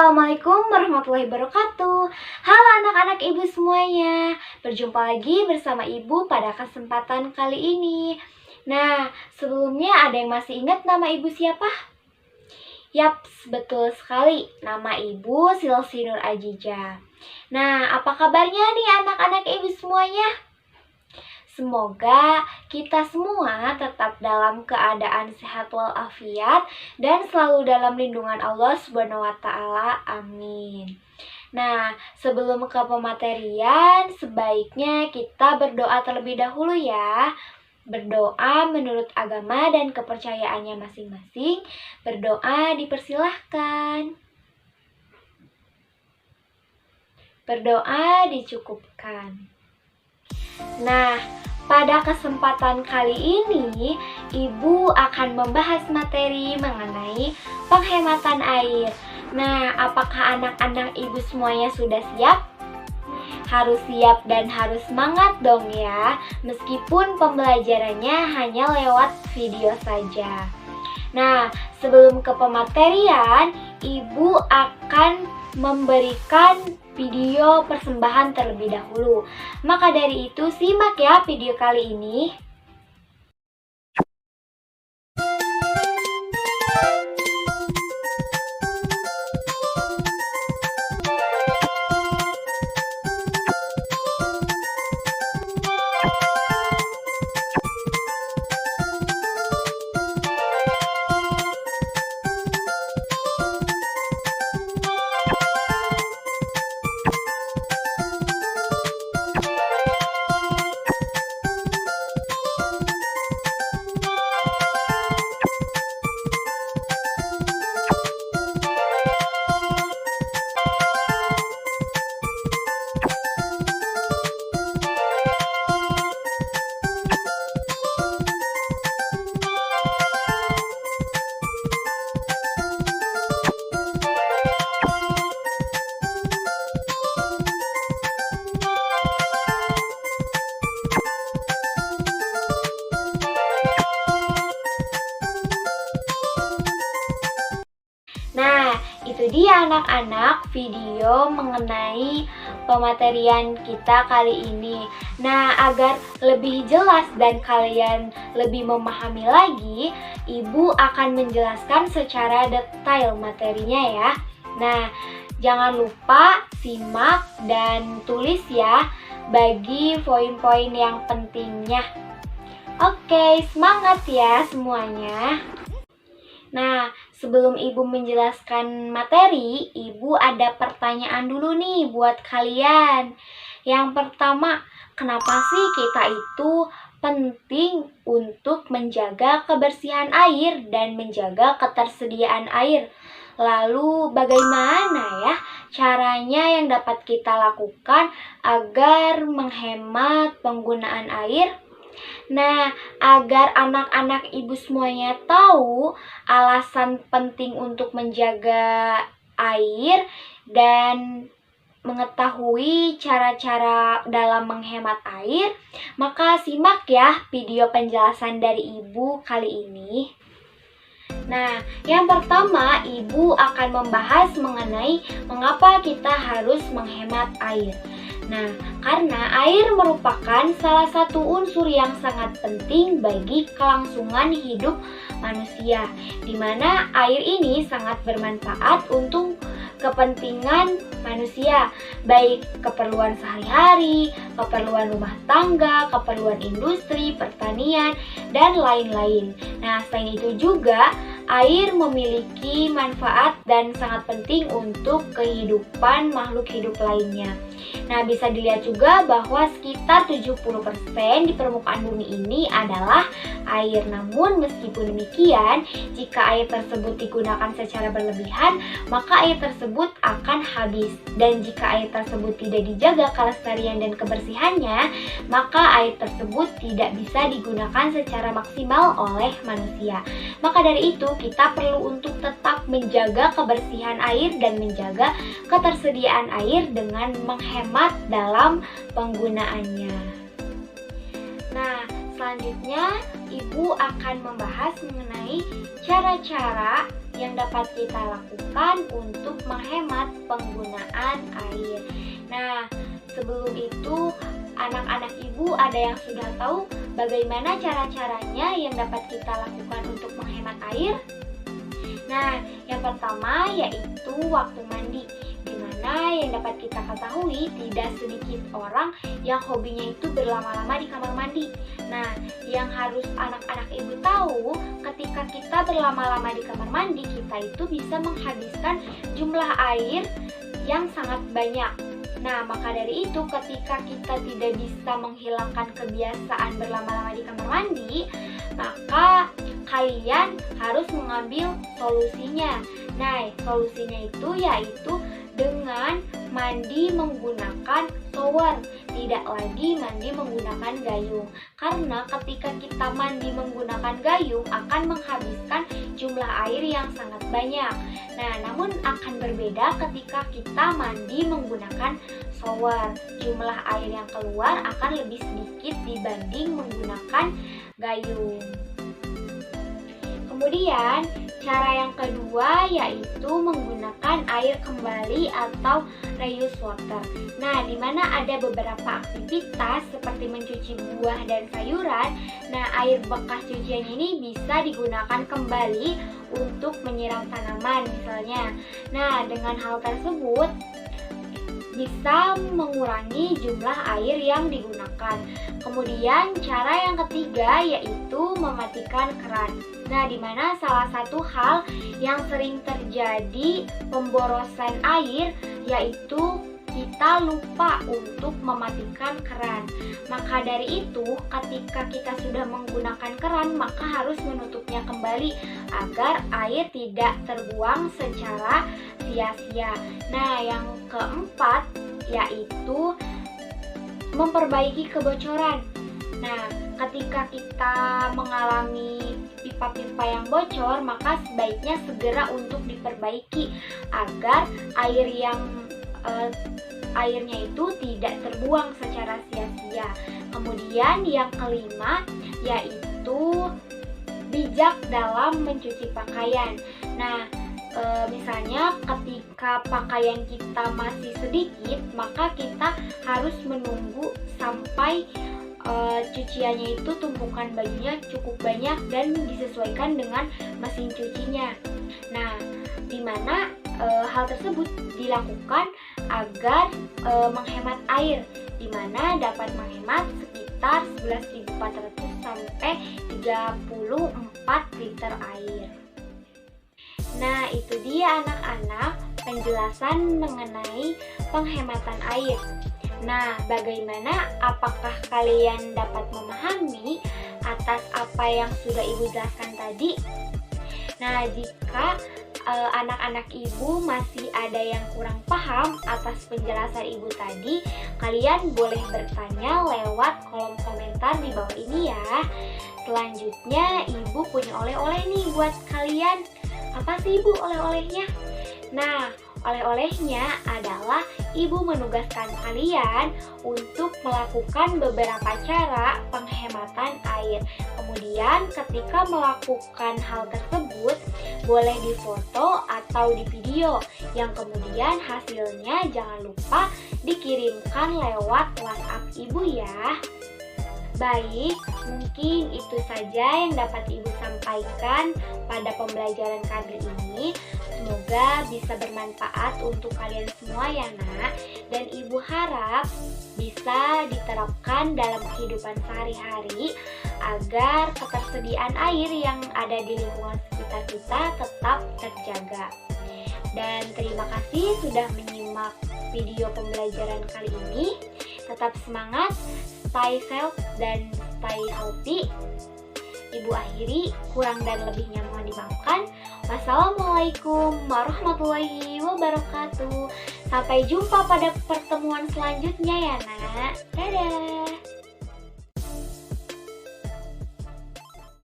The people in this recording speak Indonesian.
Assalamualaikum warahmatullahi wabarakatuh. Halo anak-anak ibu semuanya. Berjumpa lagi bersama ibu pada kesempatan kali ini. Nah, sebelumnya ada yang masih ingat nama ibu siapa? Yaps, betul sekali. Nama ibu Silsi Nur Ajijah. Nah, apa kabarnya nih anak-anak ibu semuanya? Semoga kita semua tetap dalam keadaan sehat walafiat dan selalu dalam lindungan Allah Subhanahu wa taala. Amin. Nah, sebelum ke pematerian, sebaiknya kita berdoa terlebih dahulu ya. Berdoa menurut agama dan kepercayaannya masing-masing. Berdoa dipersilahkan. Berdoa dicukupkan. Nah, pada kesempatan kali ini, Ibu akan membahas materi mengenai penghematan air. Nah, apakah anak-anak Ibu semuanya sudah siap? Harus siap dan harus semangat dong ya, meskipun pembelajarannya hanya lewat video saja. Nah, sebelum ke pematerian, Ibu akan memberikan video persembahan terlebih dahulu. Maka dari itu, simak ya video kali ini. Nah, itu dia anak-anak video mengenai pematerian kita kali ini. Nah, agar lebih jelas dan kalian lebih memahami lagi, Ibu akan menjelaskan secara detail materinya ya. Nah, jangan lupa simak dan tulis ya bagi poin-poin yang pentingnya. Oke, semangat ya semuanya. Nah, sebelum Ibu menjelaskan materi, Ibu ada pertanyaan dulu nih buat kalian. Yang pertama, kenapa sih kita itu penting untuk menjaga kebersihan air dan menjaga ketersediaan air? Lalu bagaimana ya caranya yang dapat kita lakukan agar menghemat penggunaan air? Nah, agar anak-anak ibu semuanya tahu alasan penting untuk menjaga air dan mengetahui cara-cara dalam menghemat air, maka simak ya video penjelasan dari ibu kali ini. Nah, yang pertama, Ibu akan membahas mengenai mengapa kita harus menghemat air. Nah, karena air merupakan salah satu unsur yang sangat penting bagi kelangsungan hidup manusia, di mana air ini sangat bermanfaat untuk kepentingan manusia, baik keperluan sehari-hari, keperluan rumah tangga, keperluan industri, pertanian, dan lain-lain. Nah, selain itu juga air memiliki manfaat dan sangat penting untuk kehidupan makhluk hidup lainnya. Nah, bisa dilihat juga bahwa sekitar 70% di permukaan bumi ini adalah air. Namun meskipun demikian, jika air tersebut digunakan secara berlebihan, maka air tersebut akan habis. Dan jika air tersebut tidak dijaga kelestarian dan kebersihannya, maka air tersebut tidak bisa digunakan secara maksimal oleh manusia. Maka dari itu, kita perlu untuk tetap menjaga kebersihan air dan menjaga ketersediaan air dengan menghemat dalam penggunaannya. Nah, selanjutnya Ibu akan membahas mengenai cara-cara yang dapat kita lakukan untuk menghemat penggunaan air. Nah, sebelum itu anak-anak ibu ada yang sudah tahu bagaimana cara-caranya yang dapat kita lakukan untuk menghemat air? Nah, yang pertama yaitu waktu mandi, dimana yang dapat kita ketahui tidak sedikit orang yang hobinya itu berlama-lama di kamar mandi. Nah, yang harus anak-anak ibu tahu, ketika kita berlama-lama di kamar mandi, kita itu bisa menghabiskan jumlah air yang sangat banyak. Nah, maka dari itu ketika kita tidak bisa menghilangkan kebiasaan berlama-lama di kamar mandi, maka kalian harus mengambil solusinya. Nah, solusinya itu yaitu dengan mandi menggunakan shower, tidak lagi mandi menggunakan gayung. Karena ketika kita mandi menggunakan gayung akan menghabiskan jumlah air yang sangat banyak. Nah, namun akan berbeda ketika kita mandi menggunakan shower. Jumlah air yang keluar akan lebih sedikit dibanding menggunakan gayung. Kemudian, cara yang kedua yaitu menggunakan air kembali atau reuse water. Nah, di mana ada beberapa aktivitas seperti mencuci buah dan sayuran. Nah, air bekas cucian ini bisa digunakan kembali untuk menyiram tanaman misalnya. Nah, dengan hal tersebut bisa mengurangi jumlah air yang digunakan. Kemudian cara yang ketiga yaitu mematikan keran. Nah, di mana salah satu hal yang sering terjadi pemborosan air yaitu kita lupa untuk mematikan keran. Maka dari itu, ketika kita sudah menggunakan keran, maka harus menutupnya kembali agar air tidak terbuang secara sia-sia. Nah, yang keempat yaitu memperbaiki kebocoran. Nah, ketika kita mengalami pipa-pipa yang bocor, maka sebaiknya segera untuk diperbaiki agar airnya itu tidak terbuang secara sia-sia. Kemudian yang kelima yaitu bijak dalam mencuci pakaian. Nah, misalnya ketika pakaian kita masih sedikit, maka kita harus menunggu sampai cuciannya itu tumpukan bajunya cukup banyak dan disesuaikan dengan mesin cucinya. Nah, di mana hal tersebut dilakukan agar menghemat air, di mana dapat menghemat sekitar 11.400 sampai 34 liter air. Nah, itu dia anak-anak penjelasan mengenai penghematan air. Nah, bagaimana? Apakah kalian dapat memahami atas apa yang sudah Ibu jelaskan tadi? Nah, jika anak-anak Ibu masih ada yang kurang paham atas penjelasan Ibu tadi, kalian boleh bertanya lewat kolom komentar di bawah ini ya. Selanjutnya, Ibu punya oleh-oleh nih buat kalian. Apa sih Ibu oleh-olehnya? Nah, oleh-olehnya adalah Ibu menugaskan kalian untuk melakukan beberapa cara penghematan air. Kemudian ketika melakukan hal tersebut, boleh difoto atau di video, yang kemudian hasilnya jangan lupa dikirimkan lewat WhatsApp Ibu ya. Baik, mungkin itu saja yang dapat Ibu sampaikan pada pembelajaran kali ini. Semoga bisa bermanfaat untuk kalian semua ya nak. Dan Ibu harap bisa diterapkan dalam kehidupan sehari-hari agar ketersediaan air yang ada di lingkungan sekitar kita tetap terjaga. Dan terima kasih sudah menyimak video pembelajaran kali ini. Tetap semangat, stay safe dan stay healthy. Ibu akhiri, kurang dan lebihnya mohon dimaafkan. Wassalamualaikum warahmatullahi wabarakatuh. Sampai jumpa pada pertemuan selanjutnya ya nak. Dadah.